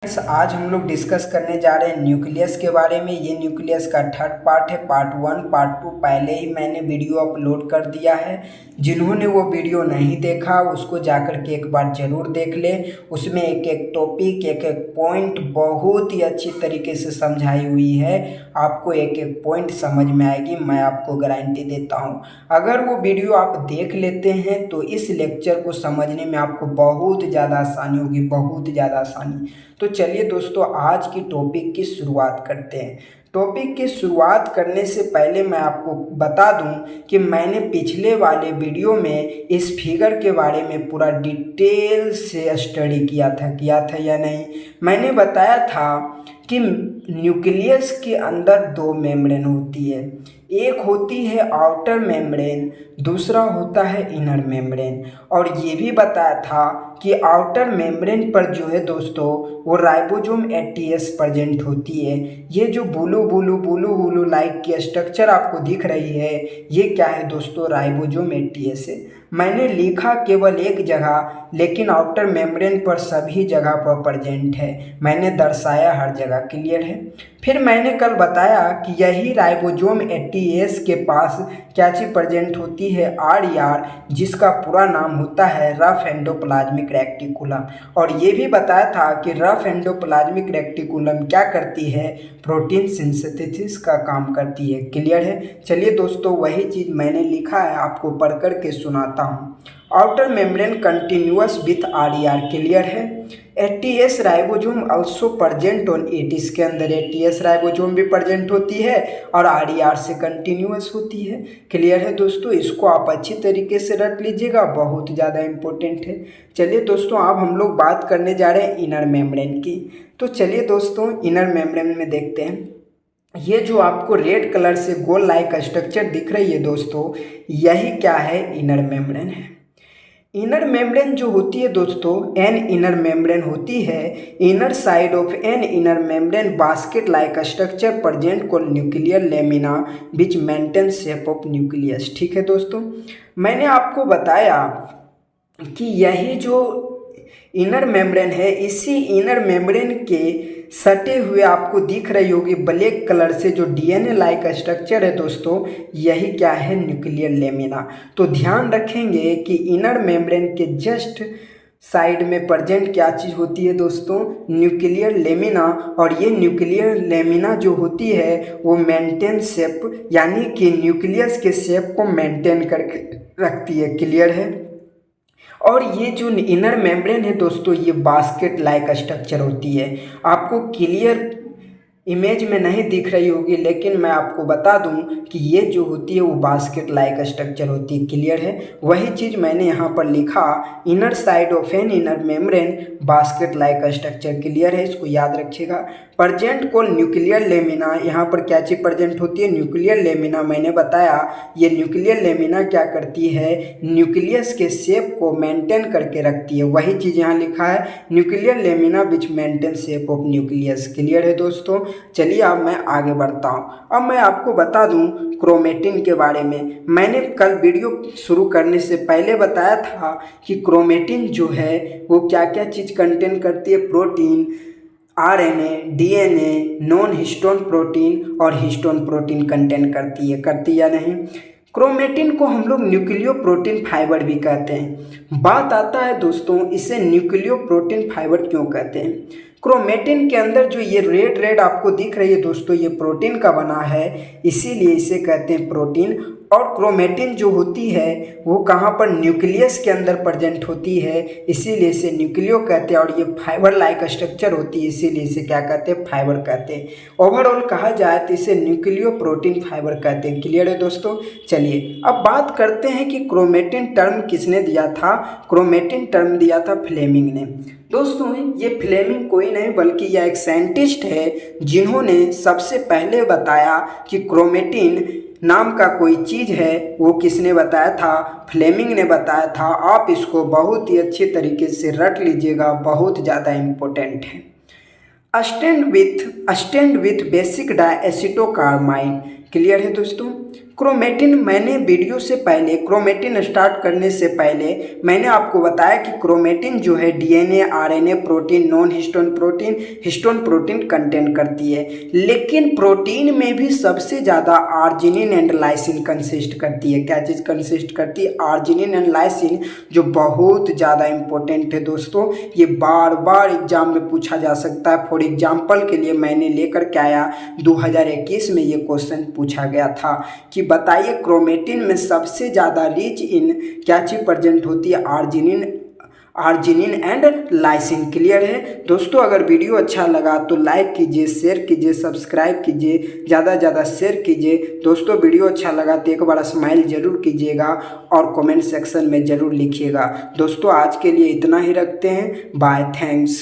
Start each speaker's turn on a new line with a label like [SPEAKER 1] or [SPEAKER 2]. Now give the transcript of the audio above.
[SPEAKER 1] आज हम लोग डिस्कस करने जा रहे हैं न्यूक्लियस के बारे में। ये न्यूक्लियस का थर्ड पार्ट है, पार्ट 1 पार्ट 2 पहले ही मैंने वीडियो अपलोड कर दिया है। जिन्होंने वो वीडियो नहीं देखा उसको जाकर के एक बार ज़रूर देख लें। उसमें एक एक टॉपिक एक एक पॉइंट बहुत ही अच्छी तरीके से समझाई हुई है। आपको एक एक पॉइंट समझ में आएगी, मैं आपको गारंटी देता हूँ। अगर वो वीडियो आप देख लेते हैं तो इस लेक्चर को समझने में आपको बहुत ज़्यादा आसानी होगी, बहुत ज़्यादा आसानी। तो चलिए दोस्तों, आज की टॉपिक की शुरुआत करते हैं। टॉपिक की शुरुआत करने से पहले मैं आपको बता दूं कि मैंने पिछले वाले वीडियो में इस फिगर के बारे में पूरा डिटेल से स्टडी किया था या नहीं। मैंने बताया था कि न्यूक्लियस के अंदर दो मेम्ब्रेन होती है, एक होती है आउटर मेम्ब्रेन, दूसरा होता है इनर मेम्ब्रेन। और ये भी बताया था कि आउटर मेम्ब्रेन पर जो है दोस्तों वो राइबोसोम 80S प्रेजेंट होती है। ये जो ब्लू लाइट की स्ट्रक्चर आपको दिख रही है, ये क्या है दोस्तों? राइबोसोम 80S है। मैंने लिखा केवल एक जगह, लेकिन आउटर मेम्ब्रेन पर सभी जगह पर प्रेजेंट है। मैंने दर्शाया हर जगह, क्लियर है। फिर मैंने कल बताया कि यही राइबोसोम 80S के पास क्या चीज़ प्रेजेंट होती है? RER, जिसका पूरा नाम होता है रफ एंडोप्लाज्मिक रेटिकुलम। और ये भी बताया था कि रफ एंडोप्लाज्मिक रेटिकुलम क्या करती है? प्रोटीन सिंथेसिस का काम करती है, क्लियर है। चलिए दोस्तों, वही चीज़ मैंने लिखा है, आपको पढ़ कर के सुनाता हूँ। Outer membrane continuous with RER, clear है। 80S ribosome also present on it, इसके अंदर 80S राइबोसोम भी प्रेजेंट होती है और RER से कंटिन्यूअस होती है, क्लियर है दोस्तों। इसको आप अच्छी तरीके से रख लीजिएगा, बहुत ज़्यादा इंपॉर्टेंट है। चलिए दोस्तों, अब हम लोग बात करने जा रहे हैं इनर मेम्ब्रेन की। तो चलिए दोस्तों, इनर मेम्ब्रेन में देखते हैं। ये जो आपको रेड कलर से गोल लाइक स्ट्रक्चर दिख रही है दोस्तों, यही क्या है? इनर मेम्ब्रेन है। इनर मेम्ब्रेन जो होती है दोस्तों, एन इनर मेम्ब्रेन होती है। Inner side of an inner membrane basket like structure present called nuclear lamina which maintain shape of nucleus. ठीक है दोस्तों, मैंने आपको बताया कि यही जो इनर मेम्ब्रेन है, इसी इनर मेम्ब्रेन के सटे हुए आपको दिख रही होगी ब्लैक कलर से जो DNA लाइक स्ट्रक्चर है दोस्तों, यही क्या है? Nuclear lamina. तो ध्यान रखेंगे कि इनर मेम्ब्रेन के जस्ट साइड में प्रेजेंट क्या चीज़ होती है दोस्तों? Nuclear lamina. और ये न्यूक्लियर लेमिना जो होती है वो मेंटेन शेप, यानी कि न्यूक्लियस के शेप को मेंटेन करके रखती है, क्लियर है। और ये जो इनर मेम्ब्रेन है दोस्तों, ये बास्केट लाइक स्ट्रक्चर होती है। आपको क्लियर इमेज में नहीं दिख रही होगी, लेकिन मैं आपको बता दूं कि ये जो होती है वो बास्केट लाइक स्ट्रक्चर होती है, क्लियर है। वही चीज़ मैंने यहाँ पर लिखा, inner side of an inner membrane basket like structure, clear है। इसको याद रखिएगा। प्रेजेंट कॉल न्यूक्लियर लेमिना, यहाँ पर क्या चीज़ प्रेजेंट होती है? Nuclear lamina. मैंने बताया ये न्यूक्लियर लेमिना क्या करती है? न्यूक्लियस के शेप को मेंटेन करके रखती है। वही चीज़ यहाँ लिखा है, nuclear lamina which maintain shape of nucleus, clear है दोस्तों। चलिए अब मैं आगे बढ़ता हूँ। अब मैं आपको बता दूँ क्रोमेटिन के बारे में। मैंने कल वीडियो शुरू करने से पहले बताया था कि क्रोमेटिन जो है वो क्या क्या चीज़ कंटेन करती है? Protein, RNA, DNA, non histone protein और हिस्टोन प्रोटीन कंटेन करती या नहीं। क्रोमेटिन को हम लोग न्यूक्लियो प्रोटीन फाइबर भी कहते हैं। बात आता है दोस्तों, इसे न्यूक्लियो प्रोटीन फाइबर क्यों कहते हैं? क्रोमेटिन के अंदर जो ये रेड आपको दिख रही है दोस्तों, ये प्रोटीन का बना है, इसीलिए इसे कहते हैं प्रोटीन। और क्रोमेटिन जो होती है वो कहाँ पर? न्यूक्लियस के अंदर प्रेजेंट होती है, इसीलिए इसे न्यूक्लियो कहते हैं। और ये फाइबर लाइक स्ट्रक्चर होती है, इसीलिए इसे क्या कहते हैं? फाइबर कहते हैं। ओवरऑल कहा जाए तो इसे न्यूक्लियो प्रोटीन फाइबर कहते हैं, क्लियर है दोस्तों। चलिए अब बात करते हैं कि क्रोमेटिन टर्म किसने दिया था? क्रोमेटिन टर्म दिया था फ्लेमिंग ने। दोस्तों ये फ्लेमिंग कोई नहीं बल्कि यह एक साइंटिस्ट है जिन्होंने सबसे पहले बताया कि क्रोमेटिन नाम का कोई चीज़ है। वो किसने बताया था? फ्लेमिंग ने बताया था। आप इसको बहुत ही अच्छे तरीके से रट लीजिएगा, बहुत ज़्यादा इम्पोर्टेंट है। स्टैंड विथ बेसिक डायएसिटोकार्बाइन, क्लियर है दोस्तों। क्रोमेटिन, मैंने वीडियो से पहले क्रोमेटिन स्टार्ट करने से पहले मैंने आपको बताया कि क्रोमेटिन जो है DNA, RNA protein, non histone protein contain करती है। लेकिन प्रोटीन में भी सबसे ज़्यादा आर्जिनिन एंड लाइसिन कंसिस्ट करती है। क्या चीज़ कंसिस्ट करती है? आर्जिनिन एंड लाइसिन, जो बहुत ज़्यादा इंपॉर्टेंट है दोस्तों। ये बार बार एग्जाम में पूछा जा सकता है। फॉर एग्जाम्पल के लिए मैंने लेकर के आया 2021 में ये क्वेश्चन पूछा गया था कि बताइए क्रोमेटिन में सबसे ज़्यादा रिच इन क्या चीज़ प्रेजेंट होती है? Arginine and lysine. क्लियर है दोस्तों। अगर वीडियो अच्छा लगा तो लाइक कीजिए, शेयर कीजिए, सब्सक्राइब कीजिए, ज़्यादा से ज़्यादा शेयर कीजिए। दोस्तों वीडियो अच्छा लगा तो एक बार स्माइल जरूर कीजिएगा और कमेंट सेक्शन में ज़रूर लिखिएगा। दोस्तों आज के लिए इतना ही रखते हैं। Bye, thanks.